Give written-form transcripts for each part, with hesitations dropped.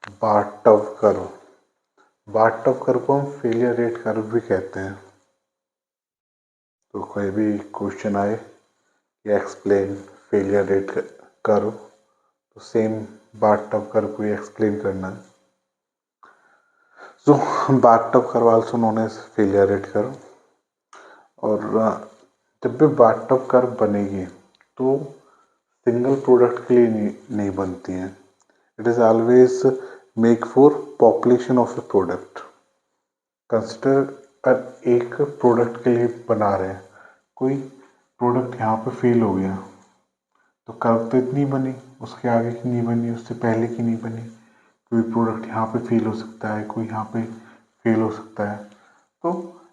Bathtub curve. Bathtub curve को हम failure rate curve भी कहते हैं। तो कोई भी क्वेश्चन आए कि एक्सप्लेन फेलियर रेट कर्व, तो सेम बाथटब कर्व को ही एक्सप्लेन करना है। So bathtub curve also known as failure rate curve। और जब भी bathtub curve बनेगी तो सिंगल प्रोडक्ट के लिए नहीं बनती है। It is always make for population of A product. Consider एक प्रोडक्ट के लिए बना रहे हैं, कोई प्रोडक्ट यहाँ पे फेल हो गया तो कर्व तो इतनी बनी, उसके आगे की नहीं बनी, उससे पहले की नहीं बनी। कोई प्रोडक्ट यहाँ पे फेल हो सकता है, कोई यहाँ पे फेल हो सकता है। तो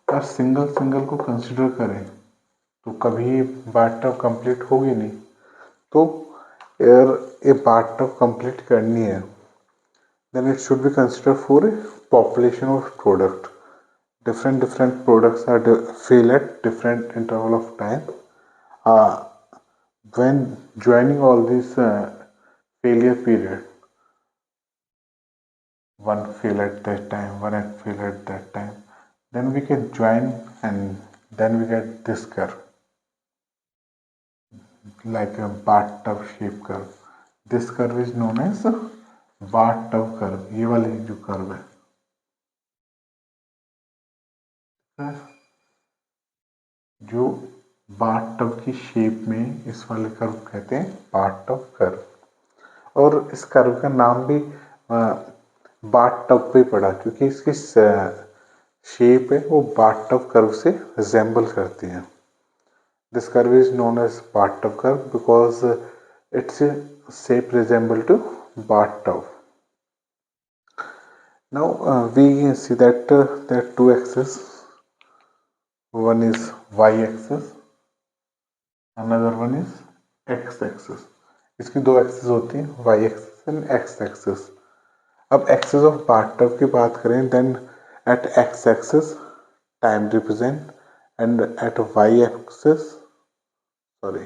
अगर सिंगल सिंगल को कंसिडर करें तो कभी बाथटब कंप्लीट होगी नहीं। तो अगर ये बाथटब कंप्लीट करनी है then it should be considered for a population of product. Different products are fail at different interval of time. When joining all these failure period, one fail at that time, one fail at that time, then we can join and then we get this curve like a bathtub shape curve. This curve is known as bathtub curve। ये वाली जो curve है जो bathtub की shape में, इस वाले curve कहते हैं बाथटब कर्व। और इस कर्व का नाम भी बाथटब पे पड़ा क्योंकि इसकी शेप है वो बाथटब कर्व से रिजेंबल करती है। This curve is known as bathtub curve because it's shape resemble to bathtub. Now we see that there are two axes. One is y-axis, another one is x-axis। इसकी दो axis होती हैं, y-axis and x-axis। अब axis of bathtub की बात करें then at x-axis time represent and at y-axis sorry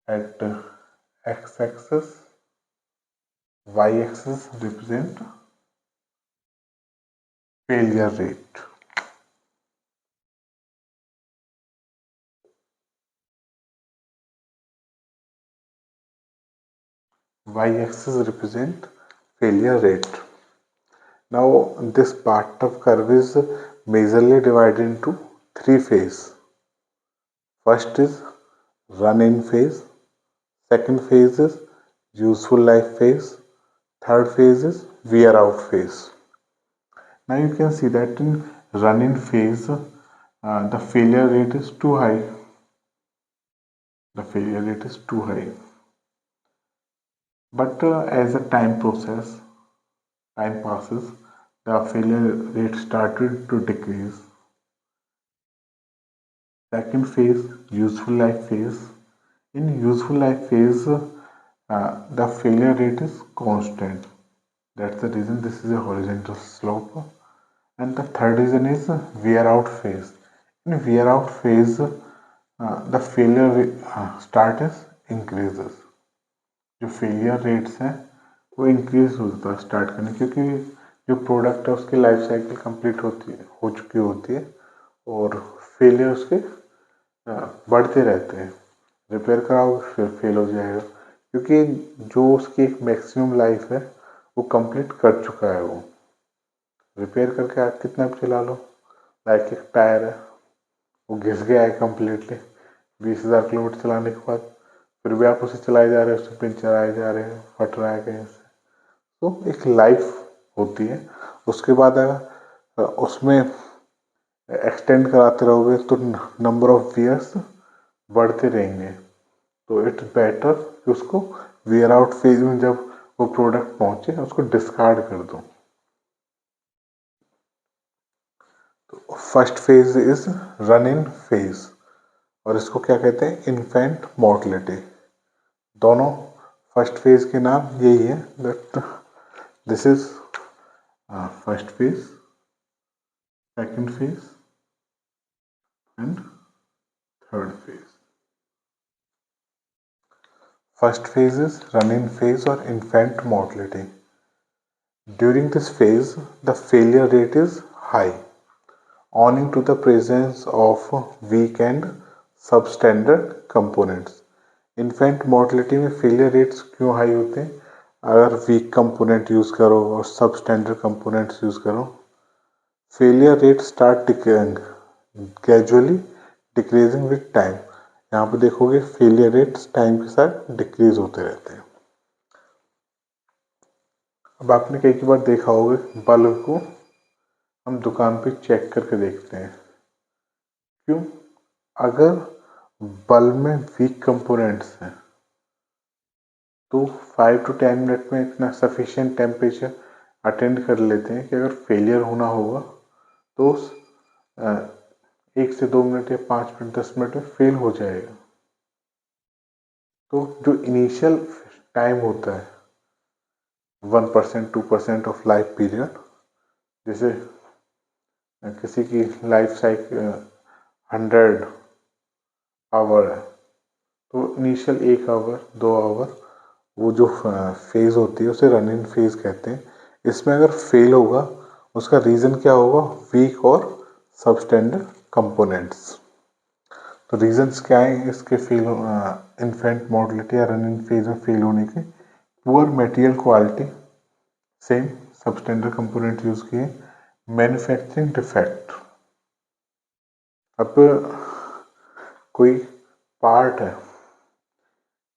at x-axis y-axis represent failure rate। y-axis represent failure rate। Now this bathtub curve is majorly divided into three phases। First is run-in phase, second phase is useful life phase, third phase is wear out phase। Now you can see that in run-in phase the failure rate is too high। The failure rate is too high, but as the time passes, the failure rate started to decrease। Second phase, useful life phase। In useful life phase, the failure rate is constant। That's the reason this is a horizontal slope। And the third reason is wear out phase। In wear out phase, the failure status increases। जो failure rates हैं वो increase होता है start करने, क्योंकि जो product है उसकी लाइफ साइकिल कंप्लीट हो चुकी होती है और फेलियर उसके बढ़ते रहते हैं। रिपेयर कराओगे फिर फेल हो जाएगा, क्योंकि जो उसकी एक मैक्सिमम लाइफ है वो कंप्लीट कर चुका है। वो रिपेयर करके आप कितना भी चला लो, लाइक एक टायर है वो घिस गया है कम्प्लीटली 20,000 किलोमीटर चलाने के बाद, फिर भी आप उसे चलाए जा रहे हो, उससे पंचर आए जा रहे हैं, फट रहा है कहीं से। तो एक लाइफ होती है, उसके बाद अगर उसमें एक्सटेंड कराते रहोगे तो नंबर ऑफ वियर्स बढ़ते रहेंगे। तो इट्स बेटर कि उसको वियर आउट फेज में जब वो प्रोडक्ट पहुंचे उसको डिस्कार्ड कर दो। तो first phase is run in phase और इसको क्या कहते हैं, इन्फेंट मोर्टलिटी। दोनों फर्स्ट फेज के नाम यही है, but this is first phase, second phase and third phase. First phase is run in phase और infant mortality. During this phase, the failure rate is high, owing to the presence of weak and substandard components. Infant mortality में failure rates क्यों high होते हैं? अगर week component use करो और सब standard components use करो, failure rate start decreasing gradually decreasing with time. यहाँ पे देखोगे फेलियर रेट्स टाइम के साथ डिक्रीज होते रहते हैं। अब आपने कई बार देखा होगा बल्ब को हम दुकान पे चेक करके देखते हैं। क्यों? अगर बल्ब में वीक कंपोनेंट्स हैं तो 5 to 10 मिनट में इतना सफिशिएंट टेम्परेचर अटेंड कर लेते हैं कि अगर फेलियर होना होगा तो 1 से 2 मिनट या 5 मिनट 10 मिनट में फेल हो जाएगा। तो जो इनिशियल टाइम होता है 1% 2% ऑफ लाइफ पीरियड, जैसे किसी की लाइफ साइकिल 100 आवर है तो इनिशियल 1 आवर 2 आवर वो जो फेज होती है उसे रन इन फेज कहते हैं। इसमें अगर फेल होगा उसका रीज़न क्या होगा? वीक और सबस्टैंडर्ड कंपोनेंट्स। तो रीजंस क्या है इसके फेल इन्फेंट मोर्टलिटी या रन इन फेज में फेल होने के? Poor material quality, same substandard component use किए, मैन्युफैक्चरिंग डिफेक्ट। अब कोई पार्ट है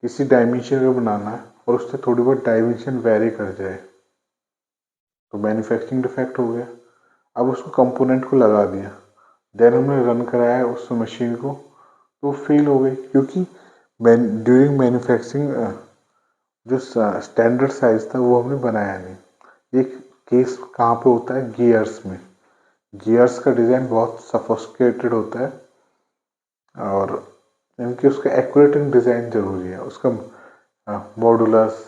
किसी डायमेंशन का बनाना है और उससे थोड़ी बहुत डायमेंशन वेरी कर जाए तो मैन्युफैक्चरिंग डिफेक्ट हो गया। अब उसको कंपोनेंट को लगा दिया, देन हमने रन कराया उस मशीन को तो फेल हो गई, क्योंकि ड्यूरिंग मैन्युफैक्चरिंग जो स्टैंडर्ड साइज था वो हमने बनाया नहीं। एक केस कहाँ पे होता है? गियर्स में। गियर्स का डिज़ाइन बहुत सफोस्टिकेटेड होता है और इनकी उसका एक्यूरेट डिज़ाइन जरूरी है। उसका मॉडुलस,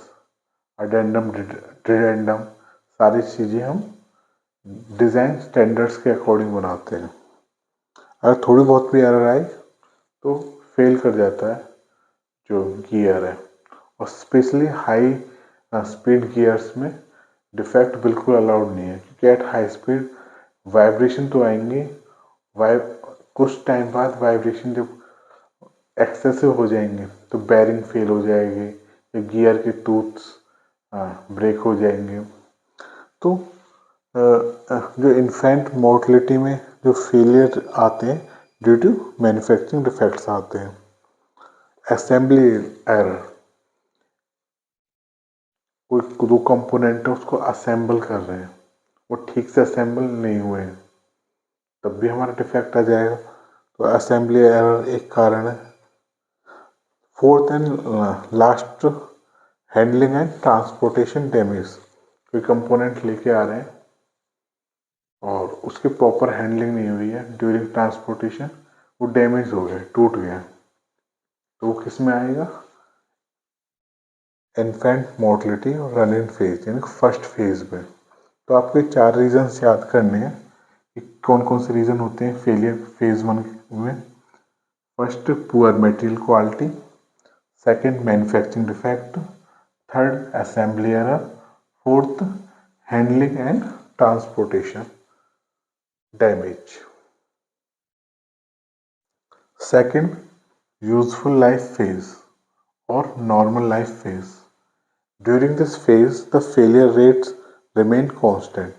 अडेंडम, डिडेंडम सारी चीज़ें हम डिज़ाइन स्टैंडर्ड्स के अकॉर्डिंग बनाते हैं। अगर थोड़ी बहुत भी एरर आई तो फेल कर जाता है जो गियर है। और स्पेशली हाई स्पीड गियर्स में डिफेक्ट बिल्कुल अलाउड नहीं है, क्योंकि एट हाई स्पीड वाइब्रेशन तो आएंगे, कुछ टाइम बाद वाइब्रेशन जब एक्सेसिव हो जाएंगे तो बैरिंग फेल हो जाएगी या गियर के टूथ्स ब्रेक हो जाएंगे। तो जो इन्फेंट मोर्टलिटी में जो फेलियर आते हैं ड्यू टू मैन्युफैक्चरिंग डिफेक्ट्स आते हैं। असेंबली एरर, कोई दो कंपोनेंट है उसको असेंबल कर रहे हैं, वो ठीक से असेंबल नहीं हुए हैं, तब भी हमारा डिफेक्ट आ जाएगा। तो असेंबली एरर एक कारण है। Fourth and last, handling and transportation damage. कोई कंपोनेंट लेके आ रहे हैं और उसकी प्रॉपर हैंडलिंग नहीं हुई है ड्यूरिंग ट्रांसपोर्टेशन, वो डैमेज हो गया, टूट गया, तो वो किस में आएगा? इन्फेंट मोर्टलिटी और रन इन फेज यानी फर्स्ट फेज में। तो आपको 4 रीजन्स याद करने हैं कि कौन कौन से रीजन होते हैं फेलियर फेज 1 में। First, poor material quality, second manufacturing defect, third assembly error, fourth handling and transportation damage. Second, useful life phase और normal life phase. During this phase the failure rates remain constant.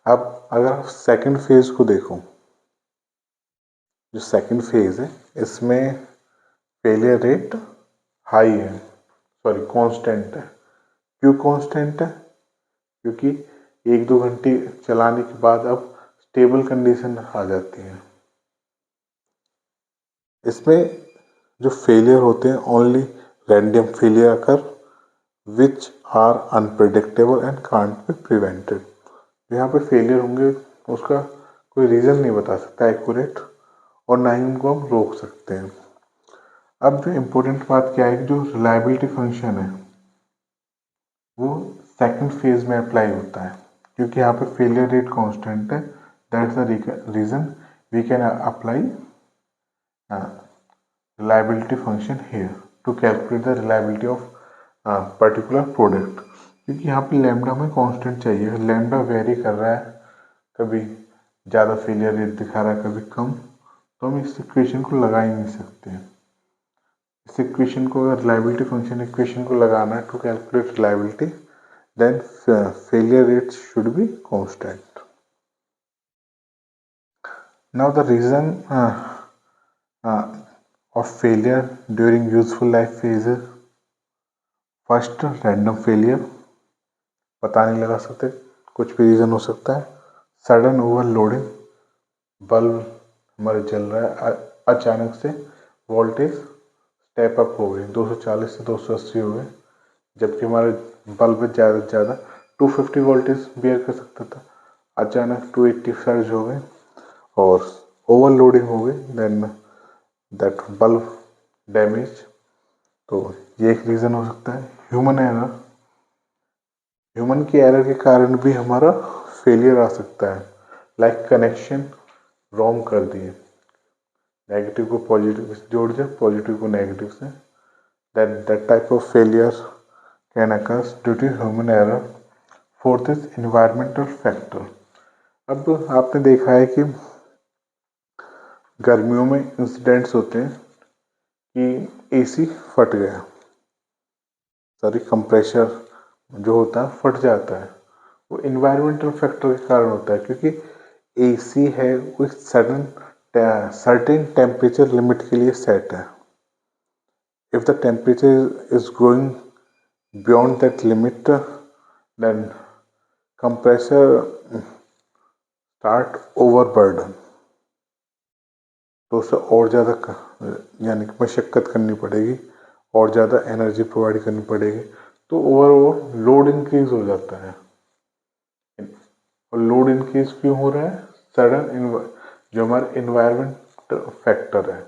अब अगर आप second phase को देखो, जो second phase है इसमें failure rate high है, सॉरी कांस्टेंट है। क्यों कांस्टेंट है? क्योंकि 1-2 घंटे चलाने के बाद अब स्टेबल कंडीशन आ जाती है। इसमें जो फेलियर होते हैं only random failure occur which are unpredictable and can't be prevented. यहाँ पे फेलियर होंगे उसका कोई रीज़न नहीं बता सकता एक्यूरेट, और ना ही उनको हम रोक सकते हैं। अब जो इम्पोर्टेंट बात क्या है कि जो रिलायबिलिटी फंक्शन है वो सेकंड फेज में अप्लाई होता है, क्योंकि यहाँ पे फेलियर रेट कांस्टेंट है। That's the reason we can apply reliability function here to calculate the reliability of particular product। क्योंकि यहाँ पे लैम्डा में कांस्टेंट चाहिए, लैम्डा वेरी कर रहा है, कभी ज़्यादा फेलियर रेट दिखा रहा है, कभी कम, तो हम इस इक्वेशन को लगा ही नहीं सकते। इस इक्वेशन को, अगर रिलायबिलिटी फंक्शन इक्वेशन को लगाना है to calculate reliability, then failure rate should be constant. Now the reason uh, of failure during useful life phase is first random failure, पता नहीं लगा सकते, कुछ भी रीज़न हो सकता है। सडन ओवरलोडिंग, बल्ब हमारे जल रहा है, अचानक से वोल्टेज स्टेप अप हो गई, 240 से 280 हो गए, जबकि हमारे बल्ब ज़्यादा से ज़्यादा 250 वोल्टेज बियर कर सकता था, अचानक 280 सर्ज हो गए और ओवरलोडिंग हो गई, देन दैट बल्ब डैमेज। तो ये एक रीज़न हो सकता है। ह्यूमन एरर, ह्यूमन की एरर के कारण भी हमारा फेलियर आ सकता है, लाइक कनेक्शन रॉन्ग कर दिए, नेगेटिव को पॉजिटिव से जोड़ दिया, पॉजिटिव को नेगेटिव से, that type of failure can occur due to human error. Fourth is environmental factor. अब आपने देखा है कि गर्मियों में इंसिडेंट्स होते हैं कि एसी फट गया, सॉरी कंप्रेसर जो होता है फट जाता है, वो इन्वायरमेंटल फैक्टर के कारण होता है, क्योंकि एसी है वो सर्टेन टेम्परेचर लिमिट के लिए सेट है। If the temperature is going beyond that limit, then compressor start overburden, तो उसे और ज़्यादा यानी कि मशक्क़त करनी पड़ेगी और ज़्यादा एनर्जी प्रोवाइड करनी पड़ेगी, तो ओवरऑल लोड इंक्रीज हो जाता है। और लोड इंक्रीज क्यों हो रहा है? सडन जो हमारा इन्वायरमेंट फैक्टर है,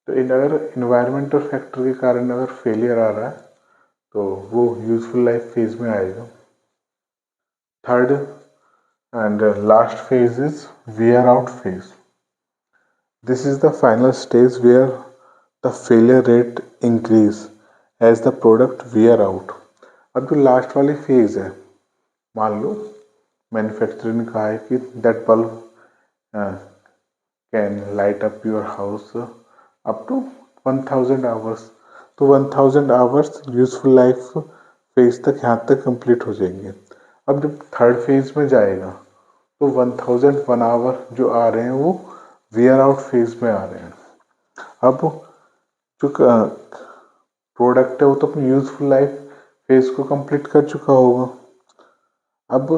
तो अगर इन्वायरमेंटल फैक्टर के कारण अगर फेलियर आ रहा है तो वो यूजफुल लाइफ फेज में आएगा। Third and last phase is wear out phase. This is the final stage where the failure rate increase as the product wear out. अब जो लास्ट वाली फेज है, मान लो मैन्युफैक्चरर ने कहा है कि that bulb can light up your house up to 1000 hours, तो 1000 आवर्स यूजफुल लाइफ फेज तक यहाँ तक कंप्लीट हो जाएंगे। अब जब थर्ड फेज में जाएगा तो 1001 आवर जो आ रहे हैं वो वेयर आउट फेज में आ रहे हैं। अब जो प्रोडक्ट है वो तो अपनी यूजफुल लाइफ फेज को कंप्लीट कर चुका होगा, अब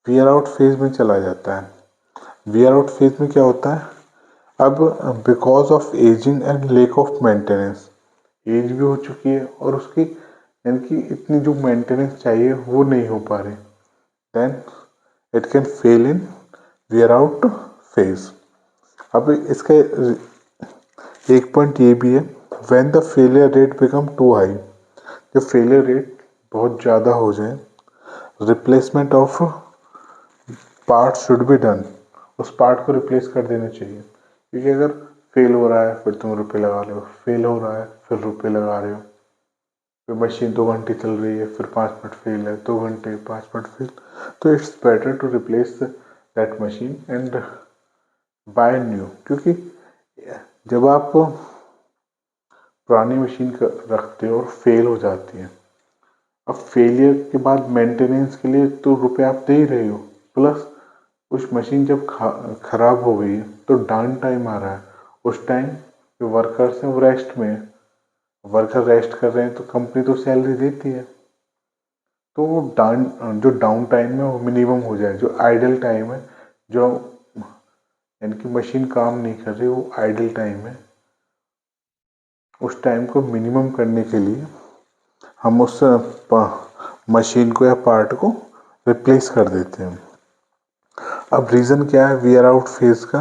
वेयर आउट फेज में चला जाता है। वेयर आउट फेज में क्या होता है, अब because of ageing and lack of maintenance, age भी हो चुकी है और उसकी यानी कि इतनी जो मेंटेनेंस चाहिए वो नहीं हो पा रही, then it can fail in wear out phase. अब इसका एक पॉइंट ये भी है, when the failure rate become too high, जब फेलियर रेट बहुत ज़्यादा हो जाए, replacement of part should be done, उस पार्ट को रिप्लेस कर देना चाहिए, क्योंकि अगर फेल हो रहा है फिर तुम रुपये लगा रहे हो, फेल हो रहा है फिर रुपये लगा रहे हो, फिर मशीन 2 घंटे चल रही है फिर 5 मिनट फेल है, 2 घंटे 5 मिनट फेल, तो it's better to replace that machine and buy new. क्योंकि जब आप पुरानी मशीन रखते हो और फेल हो जाती है, अब फेलियर के बाद मेंटेनेंस के लिए तो रुपये आप दे ही रहे हो, प्लस उस मशीन जब खराब हो गई है तो डाउन टाइम आ रहा है, उस टाइम जो वर्कर्स हैं वो रेस्ट में, वर्कर रेस्ट कर रहे हैं तो कंपनी तो सैलरी देती है, तो वो जो डाउन टाइम है वो मिनिमम हो जाए, जो आइडल टाइम है, जो यानी कि मशीन काम नहीं कर रही वो आइडल टाइम है, उस टाइम को मिनिमम करने के लिए हम उस मशीन को या पार्ट को रिप्लेस कर देते हैं। अब रीज़न क्या है वेयर आउट फेज का?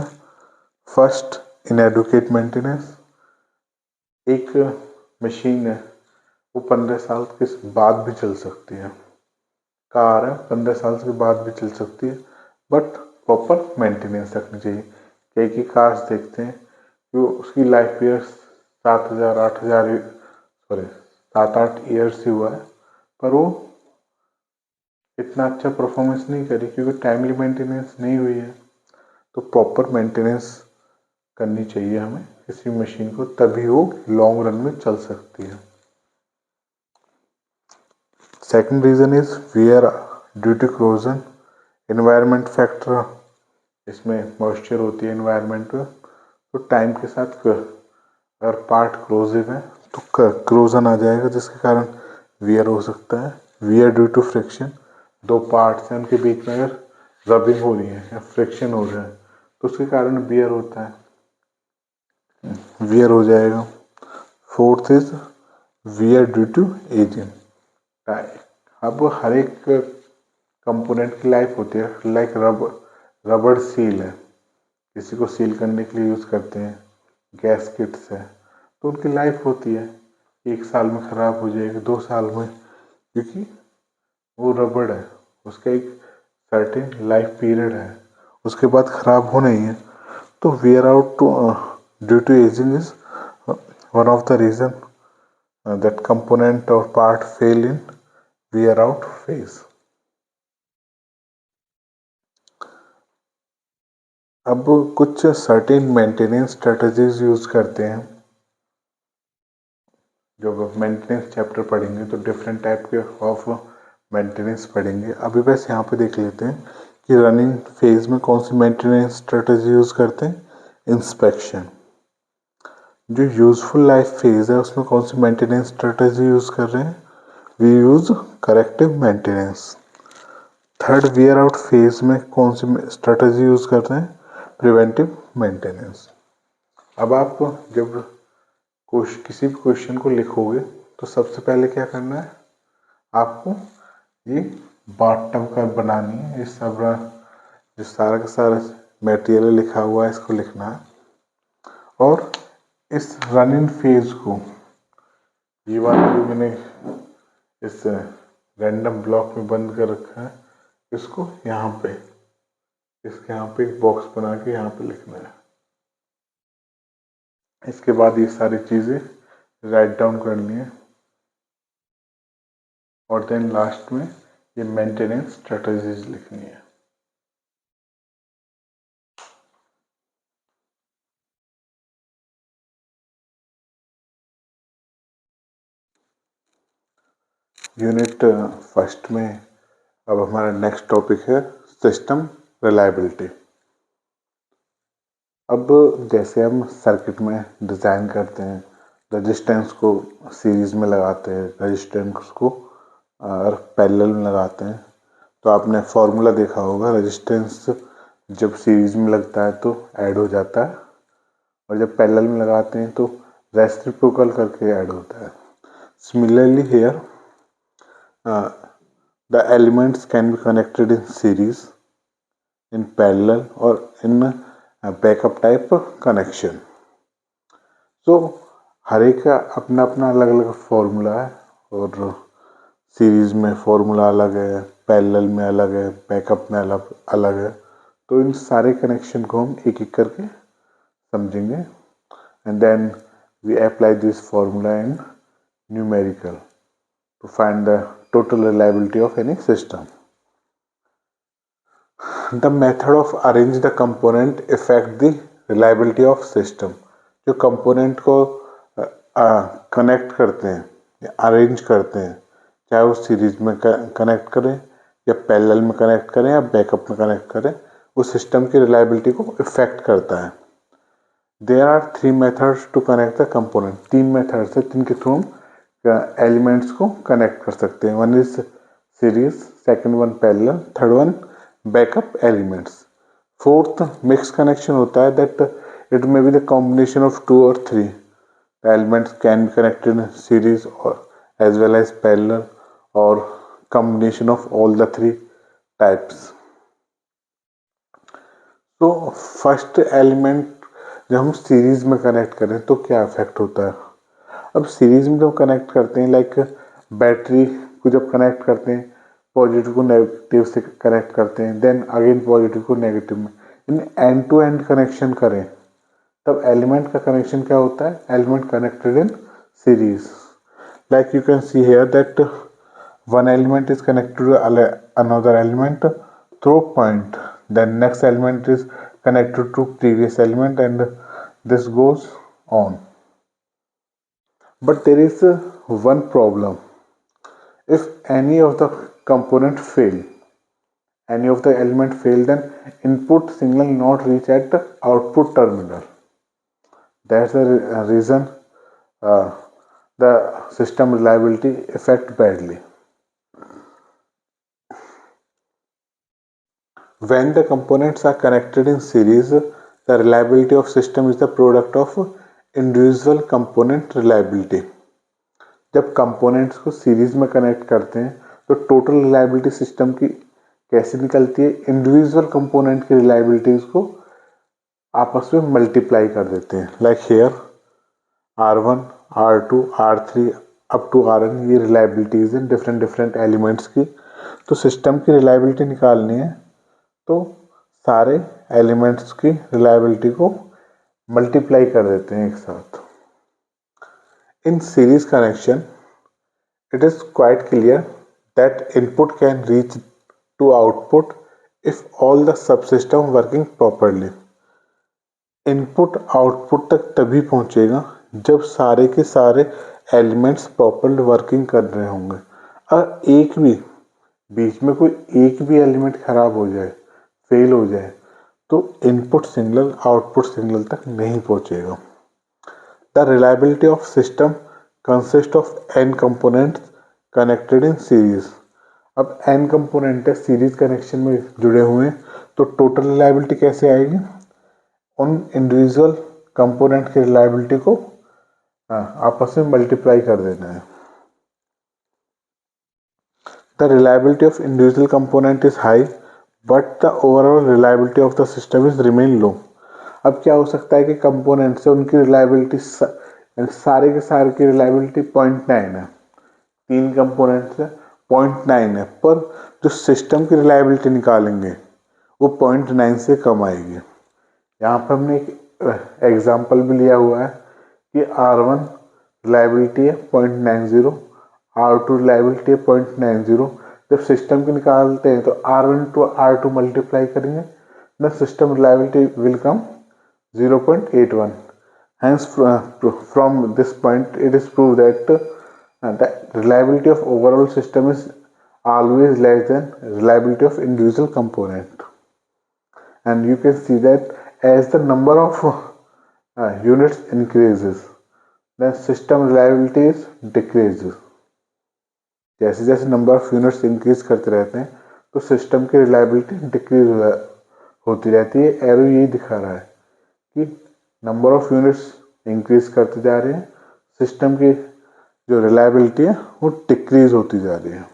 फर्स्ट, इनएडुकेट मेंटेनेंस, एक मशीन है वो 15 साल के बाद भी चल सकती है, कार है 15 साल के बाद भी चल सकती है, बट प्रॉपर मेंटेनेंस रखनी चाहिए। कई कार्स देखते हैं कि उसकी लाइफ ईयर 7 8 ईयर्स ही हुआ है, पर वो इतना अच्छा परफॉर्मेंस नहीं करी क्योंकि टाइमली मेंटेनेंस नहीं हुई है। तो प्रॉपर मेंटेनेंस करनी चाहिए हमें किसी मशीन को, तभी वो लॉन्ग रन में चल सकती है। Second reason is wear due to corrosion, environment factor, इसमें मॉइस्चर होती है एनवायरनमेंट में, तो टाइम के साथ अगर पार्ट क्रोजिव है तो क्रोजन आ जाएगा जिसके कारण वियर हो सकता है। वियर ड्यू टू फ्रिक्शन, दो पार्ट्स हैं उनके बीच में अगर रबिंग हो रही है या फ्रिक्शन हो रहा है तो उसके कारण वियर होता है, वियर हो जाएगा। Fourth is wear due to ageing. अब हर एक कंपोनेंट की लाइफ होती है, लाइक रबड़ सील है, किसी को सील करने के लिए यूज़ करते हैं, गैस्केट्स है, तो उनकी लाइफ होती है, 1 साल में ख़राब हो जाएगी, 2 साल में, क्योंकि वो रबड़ है, उसका एक सर्टेन लाइफ पीरियड है, उसके बाद ख़राब होना ही है। तो wear out due to ageing is one of the reason that component or part fail in wear out phase. अब कुछ सर्टेन मेंटेनेंस स्ट्रेटजीज यूज करते हैं। जब मेंटेनेंस चैप्टर पढ़ेंगे तो डिफरेंट टाइप के ऑफ मेंटेनेंस पढ़ेंगे। अभी बस यहाँ पे देख लेते हैं कि रनिंग फेज में कौन सी मेंटेनेंस स्ट्रेटजी यूज करते हैं। इंस्पेक्शन। जो यूजफुल लाइफ फेज है उसमें कौन सी मेंटेनेंस स्ट्रेटजी यूज कर रहे हैं, we use corrective maintenance. Third wear out phase में कौन सी स्ट्रेटजी यूज कर रहे हैं, प्रिवेंटिव मेंटेनेंस। अब आप जब किसी भी क्वेश्चन को लिखोगे तो सबसे पहले क्या करना है, आपको ये बाथटब का बनानी है, ये सब जो सारा का सारा मटेरियल लिखा हुआ है इसको लिखना है, और इस रनिंग फेज को, ये वाला जो मैंने इस रैंडम ब्लॉक में बंद कर रखा है, इसको यहाँ पे, इसके यहाँ पे एक बॉक्स बना के यहाँ पे लिखना है। इसके बाद ये सारी चीज़ें राइट डाउन करनी है, और देन लास्ट में ये मेंटेनेंस स्ट्रेटजीज लिखनी है। यूनिट फर्स्ट में अब हमारा नेक्स्ट टॉपिक है सिस्टम रिलायबिलिटी। अब जैसे हम सर्किट में डिज़ाइन करते हैं, रेजिस्टेंस को सीरीज़ में लगाते हैं, रेजिस्टेंस को और पैरेलल में लगाते हैं, तो आपने फॉर्मूला देखा होगा, रेजिस्टेंस जब सीरीज़ में लगता है तो ऐड हो जाता है, और जब पैरेलल में लगाते हैं तो रेसिप्रोकल करके ऐड होता है। Similarly here the elements can be connected in series, in parallel or in a backup type connection. So हर एक का अपना अपना अलग अलग फॉर्मूला है, और सीरीज में फॉर्मूला अलग है, पैरेलल में अलग है, बैकअप में अलग अलग है। तो इन सारे कनेक्शन को हम एक एक करके समझेंगे, and then we apply this formula in numerical to find the total reliability of any system. The method of arrange the component affect the reliability of system. जो component को कनेक्ट करते हैं या अरेंज करते हैं, चाहे वो सीरीज में कनेक्ट करें या पैरेलल में कनेक्ट करें या बैकअप में कनेक्ट करें, वो सिस्टम की रिलायबिलिटी को इफेक्ट करता है। There are 3 methods to connect the component. 3 methods है जिनके थ्रू हम एलिमेंट्स को कनेक्ट कर सकते हैं। One is series, second one parallel, third one backup elements. Fourth mix connection होता है, that it may be the combination of 2 और 3 elements can be connected in series और एज वेल एज पैरेलल, और combination of all the 3 types. तो first element जब हम series में connect करें तो क्या इफेक्ट होता है। अब सीरीज में जब कनेक्ट करते हैं, लाइक बैटरी को जब कनेक्ट करते हैं, पॉजिटिव को नेगेटिव से कनेक्ट करते हैं, देन अगेन पॉजिटिव को नेगेटिव में, in end to end connection करें, तब एलिमेंट का कनेक्शन क्या होता है, element connected in series. Like you can see here that one element is connected to another element through point, then next element is connected to previous element, and this goes on. But there is one problem. If any of the component fail, any of the element fail, then input signal not reach at the output terminal. That's the reason uh, the system reliability affect badly. When the components are connected in series, the reliability of system is the product of individual component reliability. जब components को series में connect करते हैं तो total reliability system की कैसे निकलती है, इंडिविजुअल कंपोनेंट की रिलायबिलिटीज को आपस में मल्टीप्लाई कर देते हैं. Like here R1, R2, R3 up to Rn, ये रिलायबिलिटीज हैं डिफरेंट डिफरेंट एलिमेंट्स की. तो सिस्टम की रिलायबिलिटी निकालनी है तो सारे एलिमेंट्स की रिलायबिलिटी को मल्टीप्लाई कर देते हैं एक साथ. In series connection, it is quite clear that input can reach to output if all the subsystem working properly. Input output तक तभी पहुंचेगा जब सारे के सारे एलिमेंट्स प्रॉपर वर्किंग कर रहे होंगे. अगर एक भी बीच में कोई एक भी एलिमेंट खराब हो जाए, फेल हो जाए, तो इनपुट सिग्नल आउटपुट सिग्नल तक नहीं पहुंचेगा. The reliability of system consists of n components connected in series. अब n कंपोनेंट है सीरीज कनेक्शन में जुड़े हुए हैं, तो टोटल रिलायबिलिटी कैसे आएगी, उन इंडिविजुअल कंपोनेंट की रिलायबिलिटी को आपस में मल्टीप्लाई कर देना है. The reliability of individual component is high, but the overall reliability of the system is remain low. अब क्या हो सकता है कि कंपोनेंट से उनकी रिलायबिलिटी सारे के सारे की रिलायबिलिटी 0.9 है, तीन कंपोनेंट से 0.9 है, पर जो सिस्टम की रिलायबिलिटी निकालेंगे वो 0.9 से कम आएगी. यहाँ पर हमने एक एग्जांपल भी लिया हुआ है कि R1 रिलायबिलिटी है 0.90, R2 रिलायबिलिटी है 0.90. जब सिस्टम की निकालते हैं तो R1 to R2 मल्टीप्लाई करेंगे, the system reliability will come 0.81. Hence, from this point, it is proved that the reliability of overall system is always less than reliability of individual component. And you can see that as the number of units increases, the system reliability is decreases. जैसे जैसे number of units increase करते रहते हैं तो system की reliability decrease होती रहती है. एरो यही दिखा रहा है कि नंबर ऑफ यूनिट्स इंक्रीज करते जा रहे हैं, सिस्टम की जो रिलायबिलिटी है वो डिक्रीज होती जा रही है.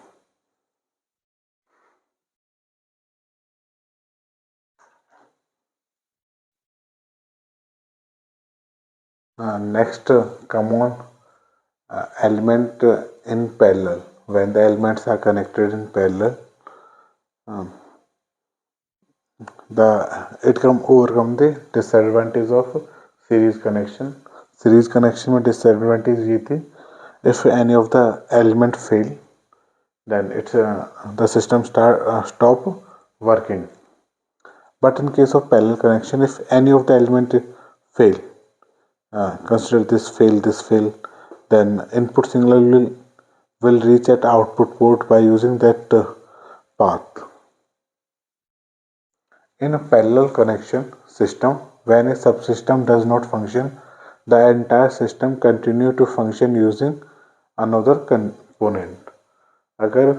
Next come on element in parallel. when the elements are connected in parallel, it can overcome the disadvantage of series connection. Series connection में disadvantage ये थी, if any of the element fail, then it's the system stop working. But in case of parallel connection, if any of the element fail, consider this fail, then input signal will reach at output port by using that path. In a parallel connection system, when a subsystem does not function, the entire system continue to function using another component. अगर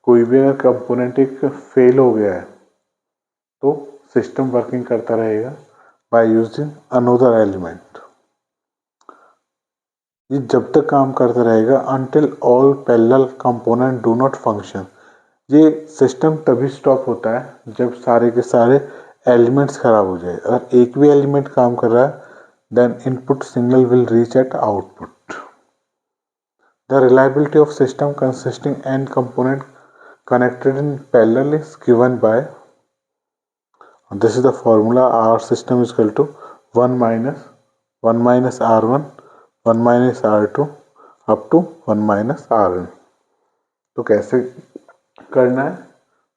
कोई भी अगर component एक fail हो गया है तो system working करता रहेगा बाय यूजिंग अनदर एलिमेंट. ये जब तक काम करता रहेगा until all parallel component do not function. ये सिस्टम तभी स्टॉप होता है जब सारे के सारे एलिमेंट्स खराब हो जाए. अगर एक भी एलिमेंट काम कर रहा है then input signal will reach at output. The reliability of system consisting n component connected in parallel is given by, this is the formula, R system is equal to 1 minus R1 1 minus R2 up to 1 minus Rn. तो कैसे करना है,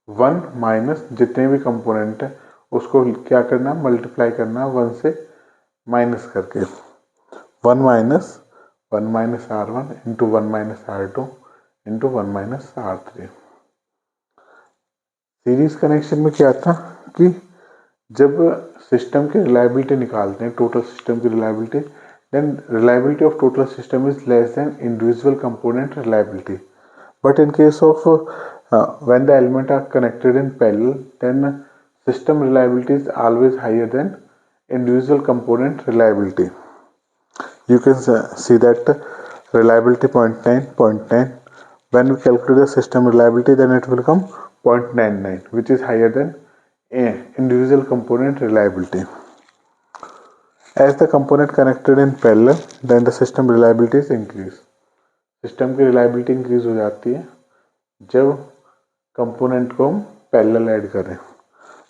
1 minus जितने भी component है उसको क्या करना है, मल्टीप्लाई करना है 1 से माइनस करके। 1 minus R1 into 1 minus R2 into 1 minus R3। Series connection में क्या था कि जब सिस्टम की रिलायबिलिटी निकालते हैं, टोटल सिस्टम की reliability, then reliability of total system is less than individual component reliability. But in case of when the element are connected in parallel, then system reliability is always higher than individual component reliability. You can see that reliability 0.9. When we calculate the system reliability, then it will come 0.99, which is higher than individual component reliability. As the component connected in parallel, then the system reliability is increased. System की reliability increase हो जाती है जब component को हम parallel add करें।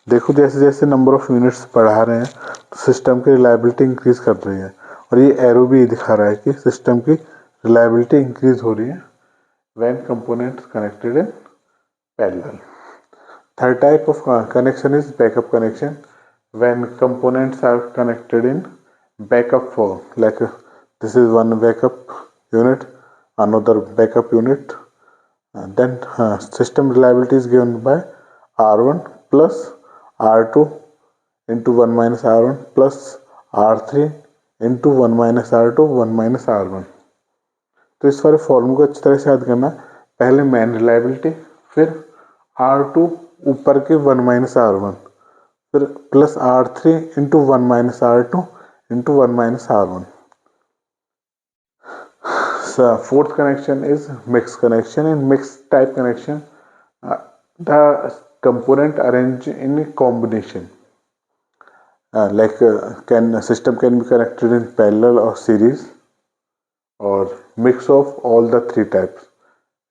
देखो जैसे जैसे नंबर ऑफ यूनिट्स बढ़ा रहे हैं तो सिस्टम की रिलायबिलिटी इंक्रीज कर रही है, और ये एरो भी दिखा रहा है कि सिस्टम की रिलायबिलिटी इंक्रीज हो रही है when components connected in parallel. Third type of connection is backup connection, when components are connected in backup form, like this is one backup unit, another backup unit, and then system reliability is given by R1 plus R2 into 1 minus R1 plus R3 into 1 minus R2 1 minus R1। तो इस वाले फॉर्मूले को अच्छी तरह से याद करना, पहले मेन रिलायबिलिटी, फिर R2 ऊपर के 1 माइनस R1, फिर plus R3 into 1 minus R2 into 1 minus R1. So fourth connection is mixed connection. In mixed type connection, the component arranged in a combination, system can be connected in parallel or series, or mix of all the three types.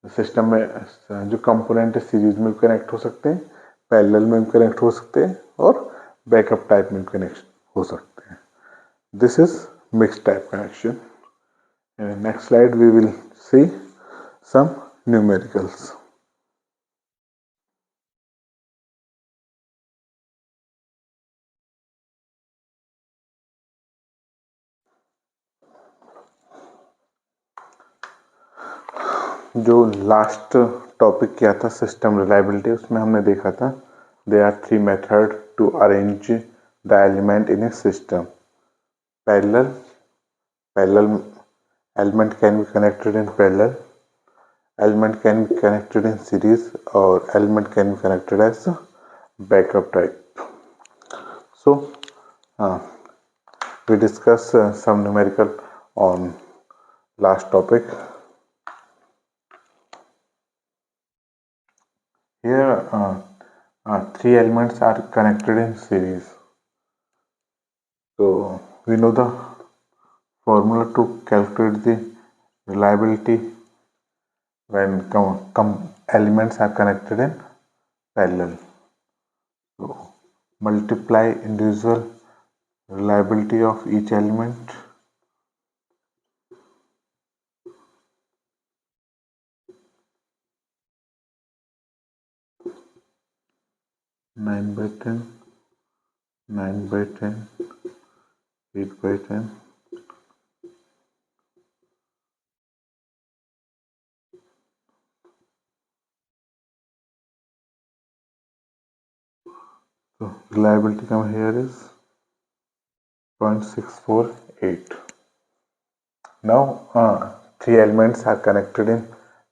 System में जो component है series में connect हो सकते हैं, parallel में connect हो सकते हैं, और बैकअप टाइप में कनेक्ट हो सकते हैं। This is mixed type connection. In the next slide we will see some numericals. जो लास्ट टॉपिक किया था सिस्टम रिलायबिलिटी, उसमें हमने देखा था there are three methods to arrange the element in a system. Parallel element can be connected in parallel, element can be connected in series, or element can be connected as backup type. So we discuss some numerical on last topic. Here three elements are connected in series. So we know the formula to calculate the reliability when elements are connected in parallel. So multiply individual reliability of each element (9 by 10, 9 by 10, 8 by 10). So reliability come here is 0.648. Now three elements are connected in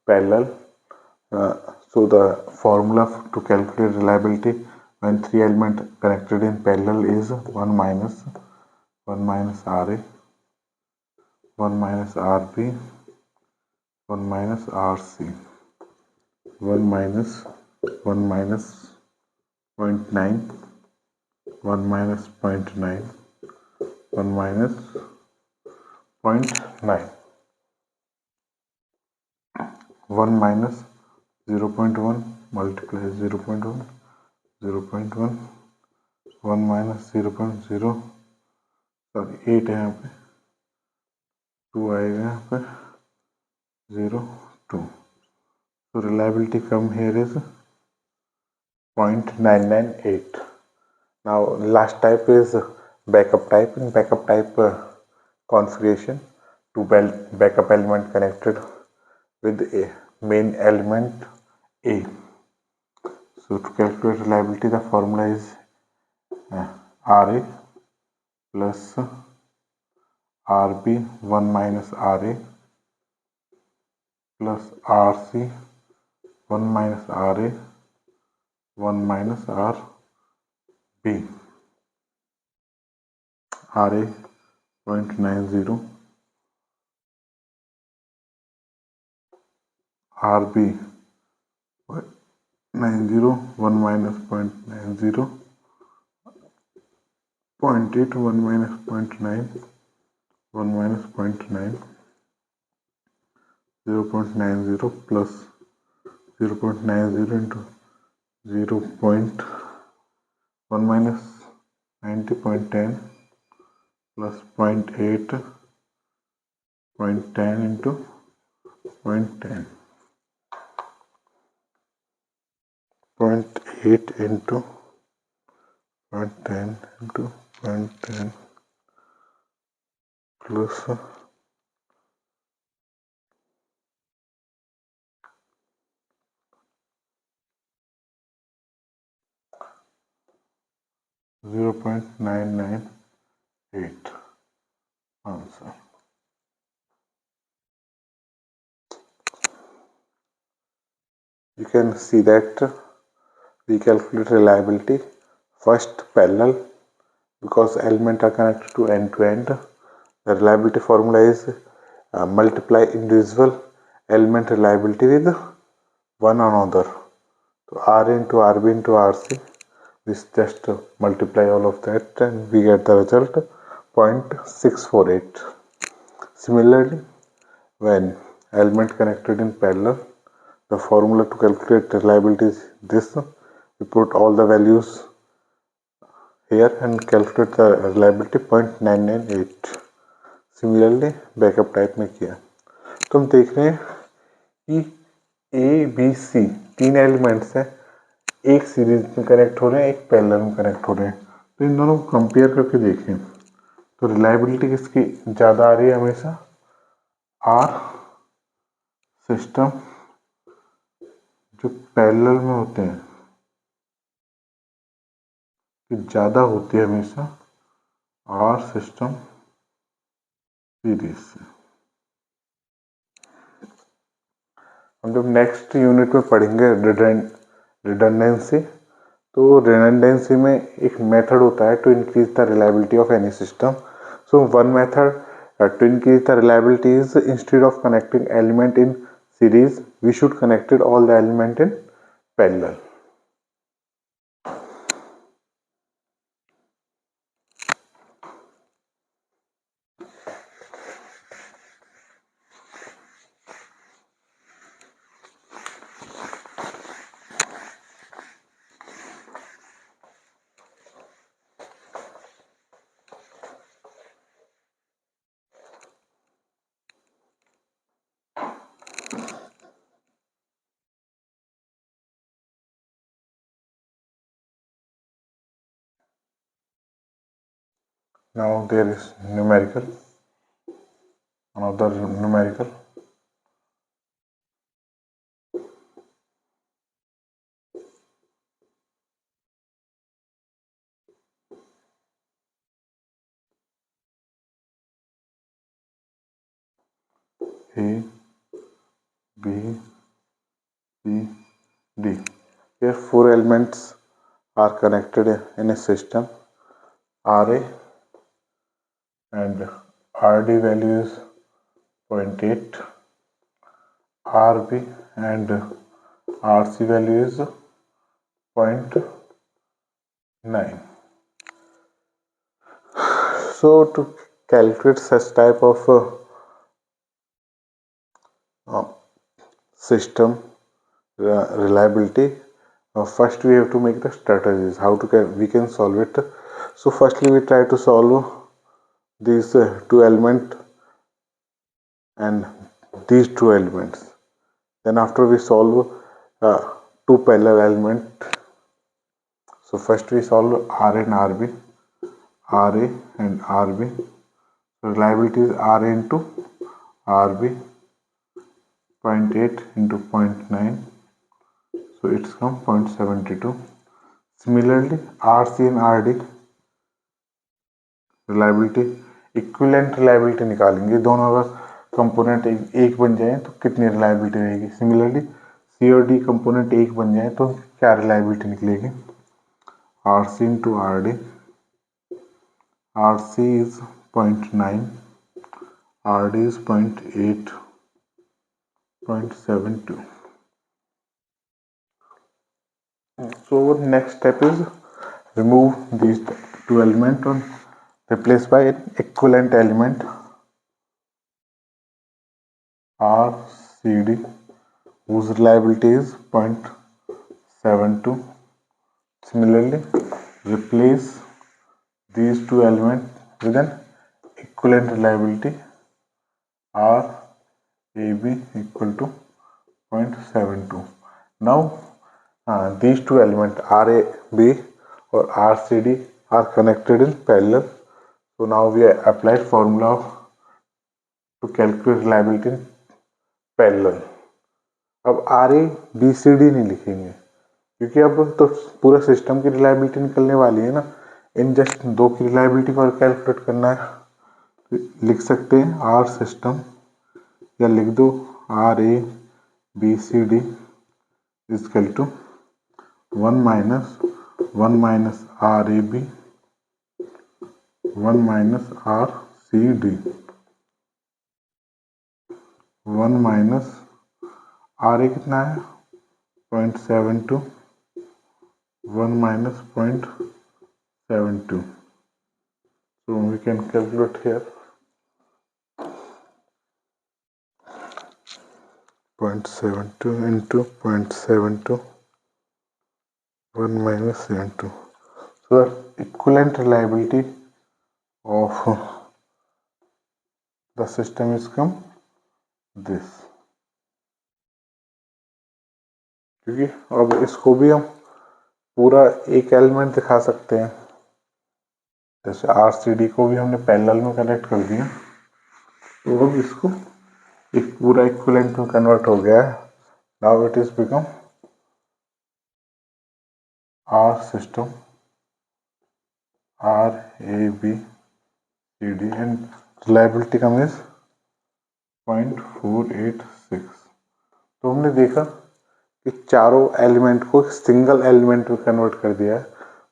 parallel. So the formula to calculate reliability when three elements connected in parallel is 1 minus RA, 1 minus RB, 1 minus RC, 1 minus 0.9, 1 minus 0.9, 1 minus 0.9, 1 minus 0.1 multiply 0.1, 0.1, 1 minus 0.0, sorry 8 है यहाँ पे, 2 आएगा यहाँ पे, 0 2, So reliability come here is 0.998. Now last type is backup type. In backup type configuration, two backup element connected with a main element A. So to calculate reliability, the formula is RA plus RB 1 minus RA plus RC 1 minus RA 1 minus RB. RA 0.90, RB 90, 1 minus 0.90, 0.8, 1 minus 0.9, 1 minus 0.9, 0.90 plus 0.90 into 0.1 minus 90.10 plus 0.8, 0.10 into 0.10, 0.8 into 0.10 into 0.10 plus 0.998 answer. You can see that we calculate reliability first parallel because elements are connected to end to end. The reliability formula is multiply individual element reliability with one another. So R into RB into RC, this just multiply all of that and we get the result 0.648. Similarly, when element connected in parallel, the formula to calculate reliability is this. We put all the values here and calculate the reliability 0.998. Similarly backup type में किया तो हम देख रहे हैं कि A B C तीन elements हैं, एक सीरीज में कनेक्ट हो रहे हैं, एक पैरेलल में कनेक्ट हो रहे हैं। तो इन दोनों को कंपेयर करके देखें तो रिलायबिलिटी किसकी ज़्यादा आ रही है हमेशा, आर सिस्टम जो पैरेलल में होते हैं कि ज़्यादा होती है हमेशा आर सिस्टम सीरीज से। हम जब नेक्स्ट यूनिट में पढ़ेंगे रिडंडेंसी, तो रिडंडेंसी में एक मेथड होता है to increase the reliability of any system. So one method to increase the reliability is instead of connecting element in series we should connected all the element in parallel. Now there is numerical, another numerical. A, B, C, D. Here four elements are connected in a system. RA and RD value is 0.8, RB and RC value is 0.9. So to calculate such type of system reliability, first we have to make the strategies how to we can solve it. So firstly we try to solve these two elements and these two elements. Then after we solve two parallel element. So first we solve RA and RB, RA and RB. So reliability is RA into RB, 0.8 into 0.9. So it's come 0.72. Similarly, RC and RD reliability equivalent reliability निकालेंगे, दोनों अगर component एक बन जाए तो कितनी reliability रहेगी। Similarly सी और डी कंपोनेंट एक बन जाए तो क्या रिलायबिलिटी निकलेगी। R C into R D, R C is 0.9, R D is 0.8, 0.72. So next step is remove these two elements and replace by an equivalent element RCD whose reliability is 0.72. Similarly, replace these two elements with an equivalent reliability RAB equal to 0.72. Now these two elements RAB or RCD are connected in parallel. So now we applied formula to calculate reliability in parallel. अब RABCD नहीं लिखेंगे क्योंकि अब तो पूरा system की reliability निकलने वाली है ना, इन जस्ट दो की रिलायबिलिटी पर कैलकुलेट करना है। तो लिख सकते हैं आर सिस्टम या लिख दो RABCD equal to 1 minus RAB 1 minus RCD 1 minus RA कितना है 0.72, 1 minus 0.72. So we can calculate here 0.72 into 0.72, 1 minus 72. So the equivalent reliability of the system is come this. क्योंकि अब इसको भी हम पूरा एक एलिमेंट दिखा सकते हैं, जैसे RCD को भी हमने पैरेलल में कनेक्ट कर दिया तो अब इसको एक पूरा इक्विवेलेंट में कन्वर्ट हो गया है। Now it is become R system RABCD and reliability come is 0.486. तो हमने देखा कि चारों एलिमेंट को सिंगल एलिमेंट में कन्वर्ट कर दिया है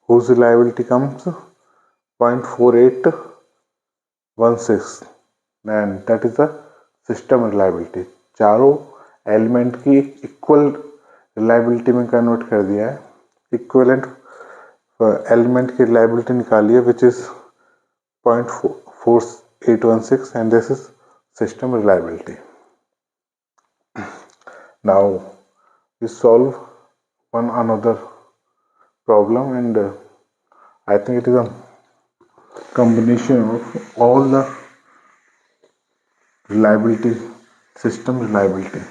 whose reliability comes 0.4816 and that is the system reliability. चारों एलिमेंट की इक्वल रिलायबिलिटी में कन्वर्ट कर दिया है, इक्विवेलेंट एलिमेंट की रिलायबिलिटी निकाली है which is 0.4816 and this is system reliability. Now we solve one another problem and I think it is a combination of all the reliability, system reliability.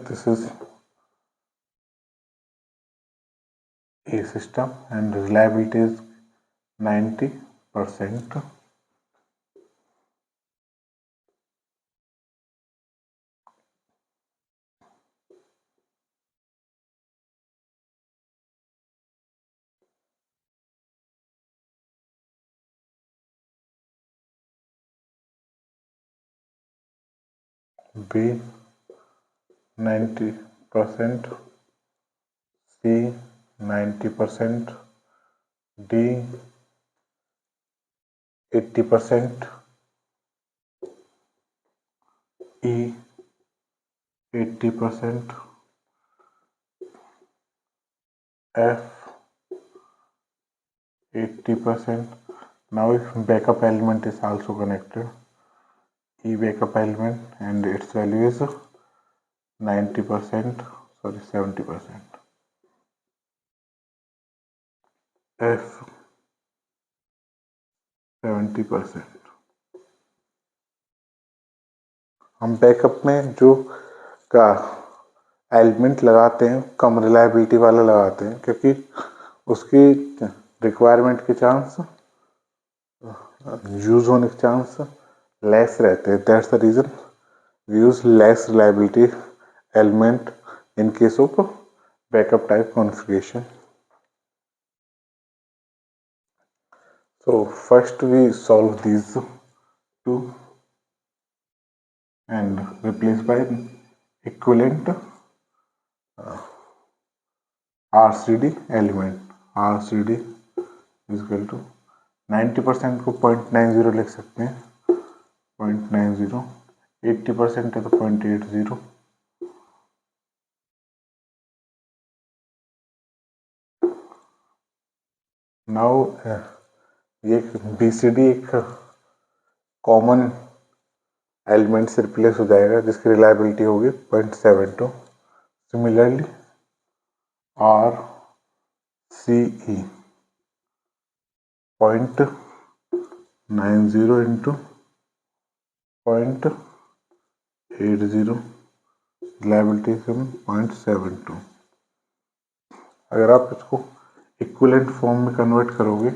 This is a system and reliability is 90%. B 90%, C 90%, D 80%, E 80%, F 80%. Now if backup element is also connected, E backup element and its value is 90%, sorry 70%. F 70%। हम backup में जो का element लगाते हैं कम reliability वाला लगाते हैं, क्योंकि उसकी रिक्वायरमेंट के चांस, यूज होने के चांस लेस रहते हैं। That's the reason we use less reliability element in case of backup type configuration. So first we solve these two and replace by equivalent RCD element. RCD is equal to 90% को 0.90 लिख सकते हैं, 0.90, 80% है तो 0.80। Now ये BCD एक common element से replace हो जाएगा जिसकी रिलायबिलिटी होगी 0.72। Similarly RCE 0.90 into 0.80, reliability 0.72। अगर आप इसको इक्विवेलेंट फॉर्म में कन्वर्ट करोगे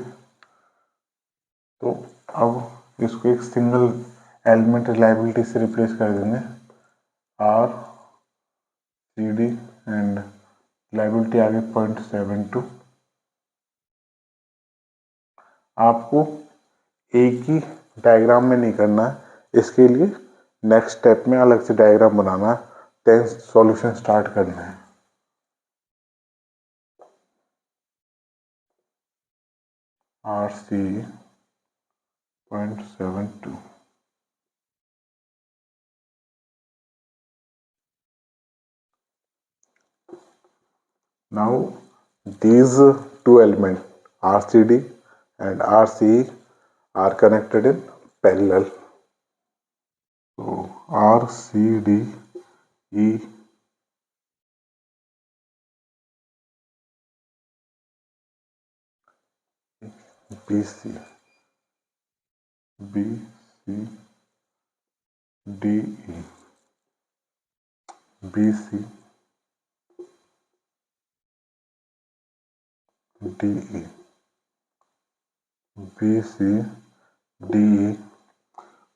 तो अब इसको एक सिंगल एलिमेंट रिलायबिलिटी से रिप्लेस कर देंगे, RCD, एंड रिलायबिलिटी आ गई 0.72। आपको एक ही डायग्राम में नहीं करना है, इसके लिए नेक्स्ट स्टेप में अलग से डायग्राम बनाना है, देन सॉल्यूशन स्टार्ट करना है। RCE 0.72। Now these two elements RCD and RCE are connected in parallel. So RCDE BC DE BC DE BC DE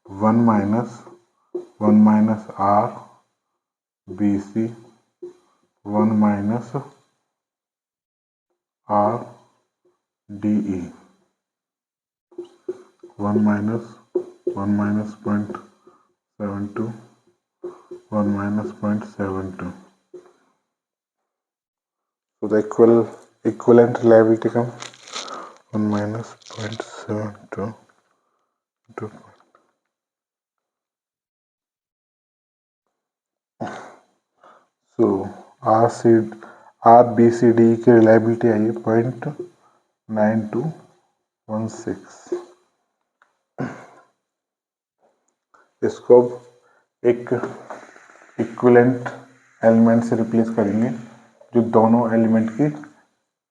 1 minus R BC 1 minus R DE 1 minus 0.72 1 minus 0.72. So the equivalent reliability comes 1 minus 0.72 into so RBCD की reliability आई है 0.9216। इसको अब एक equivalent element से replace करेंगे जो दोनों element की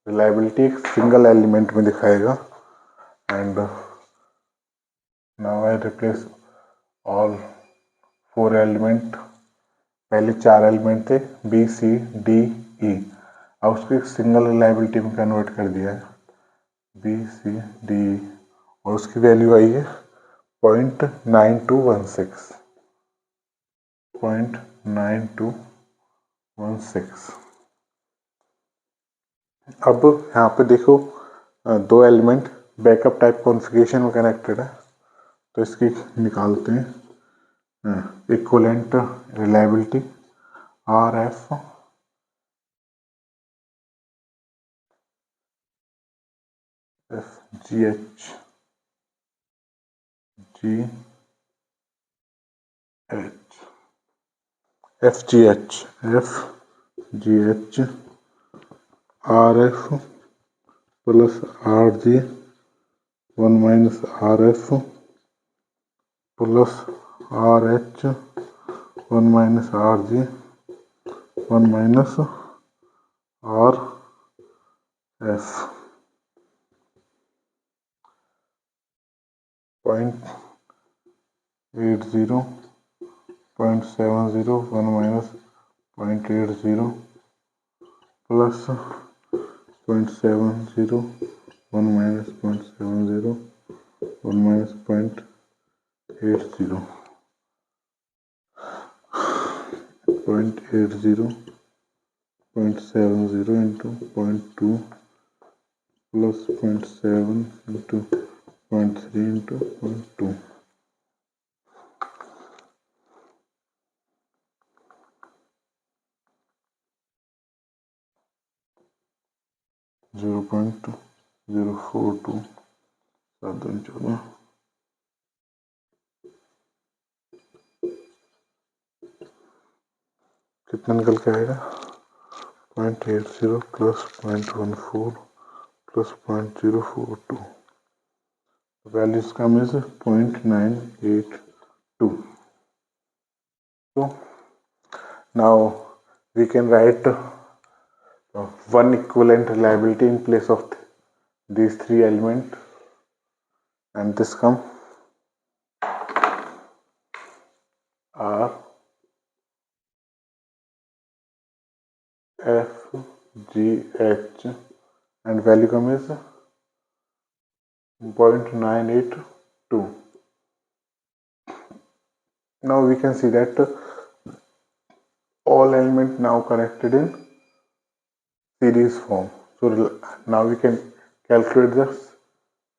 रिलायबिलिटी एक सिंगल एलिमेंट में दिखाएगा। And now I replace all 4 element. पहले 4 एलिमेंट थे BCDE, अब उसको एक सिंगल रिलायबिलिटी में कन्वर्ट कर दिया है BCDE, और उसकी वैल्यू आई है 0.9216 0.9216। अब यहाँ पे देखो 2 एलिमेंट बैकअप टाइप कॉन्फ़िगरेशन में कनेक्टेड है, तो इसकी निकालते हैं equivalent reliability RF FGH RF plus RG 1 minus RF plus RH 1 minus RG 1 minus RF। 0.80, 0.70, 1 minus 0.80 plus 0.70, 1 minus 0.70, 1 minus 0.80, 0.80, 0.70 into 0.2 plus 0.7 into 0.3 into 0.2. 0.042 14 कितना निकल के आएगा 0.80 plus 0.14 plus 0.042 values come is 0.982. So now we can write one equivalent reliability in place of these three elements, and this come R F G H and value come is 0.982. Now we can see that all elements now connected in series form. So now we can calculate the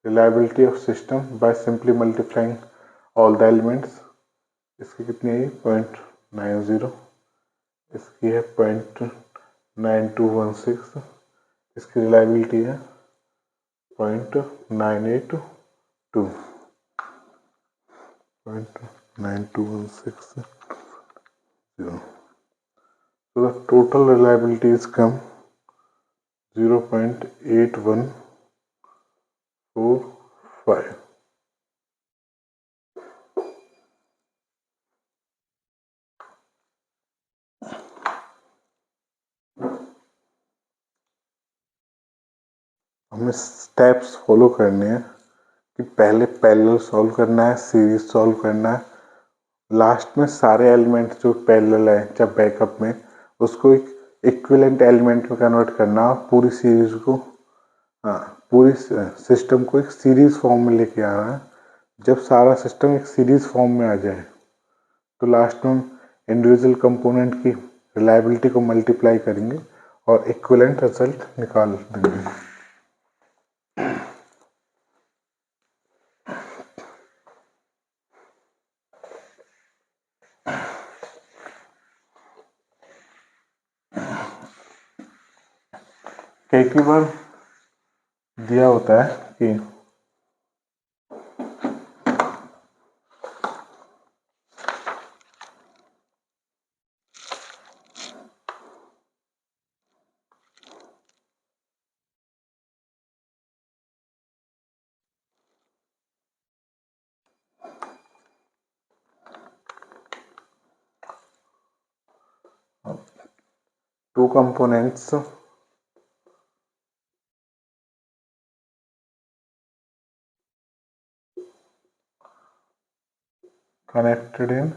reliability of system by simply multiplying all the elements. इसकी कितनी है 0.90, इसकी है 0.9216, इसकी reliability है 0.982, 0.9216. So the total reliability is come 0.8145. हमें steps follow करने हैं कि पहले पैरेलल सॉल्व करना है, सीरीज सॉल्व करना है, लास्ट में सारे एलिमेंट जो पैरेलल है जब बैकअप में उसको एक इक्विवेलेंट एलिमेंट में कन्वर्ट करना, पूरी सीरीज को पूरी सिस्टम को एक सीरीज फॉर्म में लेके आना है। जब सारा सिस्टम एक सीरीज फॉर्म में आ जाए तो लास्ट में हम इंडिविजुअल कंपोनेंट की रिलायबिलिटी को मल्टीप्लाई करेंगे और इक्विवेलेंट रिजल्ट निकाल देंगे। कई बार दिया होता है कि two components connected in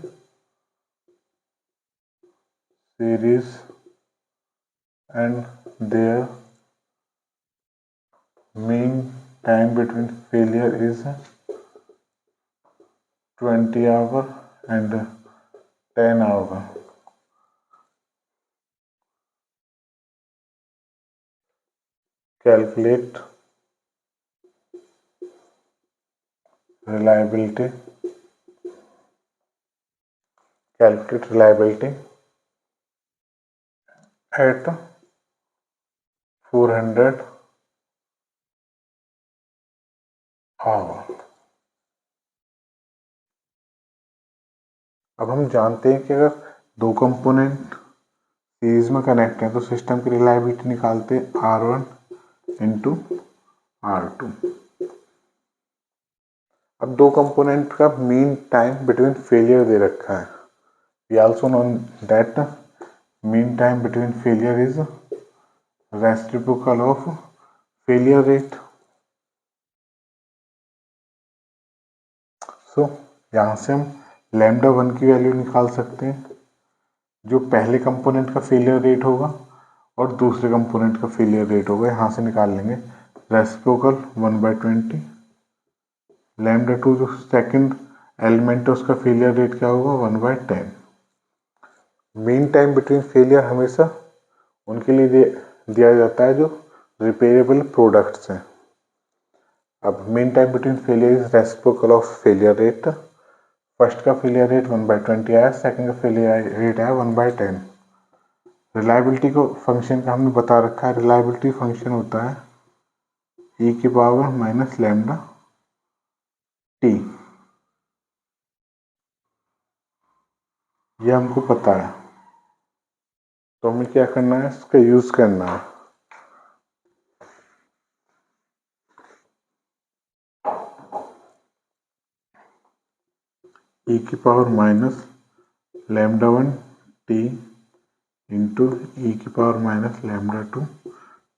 series and their mean time between failure is 20 hours and 10 hours. Calculate reliability. Calculate reliability at 400 hours. अब हम जानते हैं कि अगर दो कंपोनेंट सीरीज में कनेक्ट है तो सिस्टम की रिलायबिलिटी निकालते हैं R1 इंटू R2। अब दो कंपोनेंट का मीन टाइम बिटवीन फेलियर दे रखा है। We also know that mean time between failure is reciprocal of failure rate. So यहाँ से हम लैम्डा 1 की वैल्यू निकाल सकते हैं, जो पहले कंपोनेंट का फेलियर रेट होगा और दूसरे कंपोनेंट का फेलियर रेट होगा। यहाँ से निकाल लेंगे रेसिप्रोकल 1/20, लैम्डा 2 जो सेकंड एलिमेंट है उसका फेलियर रेट क्या होगा 1/10। मीन टाइम बिटवीन फेलियर हमेशा उनके लिए दिया जाता है जो रिपेयरेबल प्रोडक्ट्स हैं। अब mean time between failure is reciprocal of failure rate. First का फेलियर रेट 1/20 आया, सेकंड का फेलियर रेट आया 1/10। रिलायबिलिटी को फंक्शन का हमने बता रखा है, रिलायबिलिटी फंक्शन होता है e की पावर माइनस लैम्डा टी, ये हमको पता है। तो हमें क्या करना है, इसका यूज करना है। e की power minus lambda 1 T into e की power minus lambda 2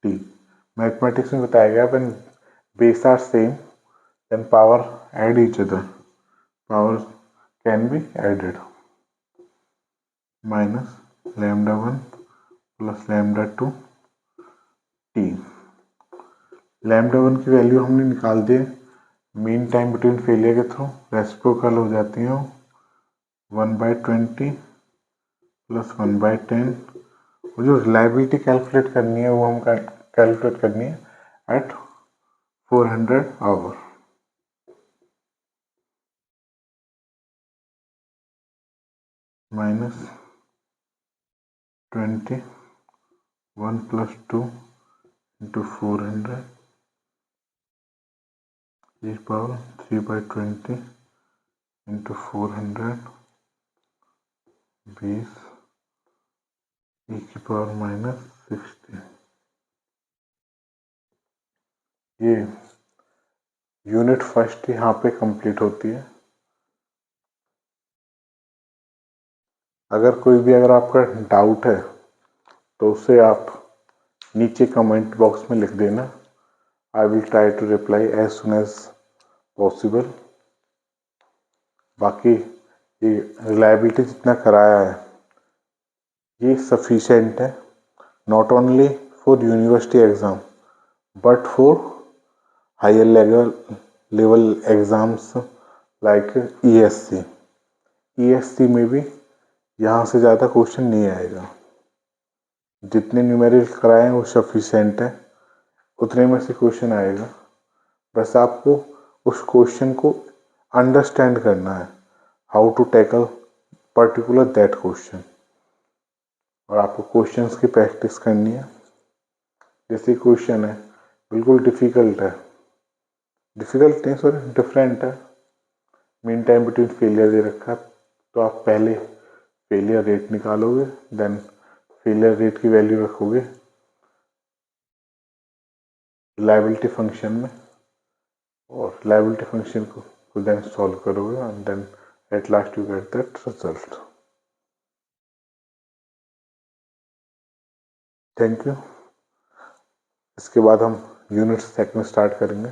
T. Mathematics में बताया गया when base are same then power add each other, power can be added. Minus lambda 1 plus lambda 2 T. Lambda 1 की value हमने निकाल दी mean time between failure के थ्रू, रेसिप्रोकल हो जाती है 1/20 प्लस 1/10। और जो रिलायबिलिटी कैलकुलेट करनी है वो हम कैलकुलेट करनी है at 400 hour. Minus 20 1 plus 2 into 400 e power 3/20 into 400 20 e की पावर माइनस 60। ये यूनिट फर्स्ट यहाँ पे कंप्लीट होती है। अगर कोई भी अगर आपका डाउट है तो उसे आप नीचे कमेंट बॉक्स में लिख देना। I will try to reply as soon as possible. बाकी ये रिलायबिलिटी जितना कराया है ये सफिशेंट है, not only for university exam but for higher level exams like ESC। ESC में भी यहाँ से ज़्यादा क्वेश्चन नहीं आएगा। जितने न्यूमेरिकल कराए हैं वो सफिशेंट है, उतने में से क्वेश्चन आएगा। बस आपको उस क्वेश्चन को अंडरस्टैंड करना है, how to tackle particular that question, और आपको क्वेश्चंस की प्रैक्टिस करनी है। जैसे क्वेश्चन है बिल्कुल डिफिकल्ट है, डिफिकल्ट नहीं सॉरी डिफरेंट है, मीन टाइम बिटवीन फेलियर दे रखा है, तो आप पहले फेलियर रेट निकालोगे, देन फेलियर रेट की वैल्यू रखोगे रिलायबिलिटी फंक्शन में, और रिलायबिलिटी फंक्शन को देन सॉल्व करोगे and then at last you get that result. Thank you. इसके बाद हम यूनिट सेकंड स्टार्ट करेंगे।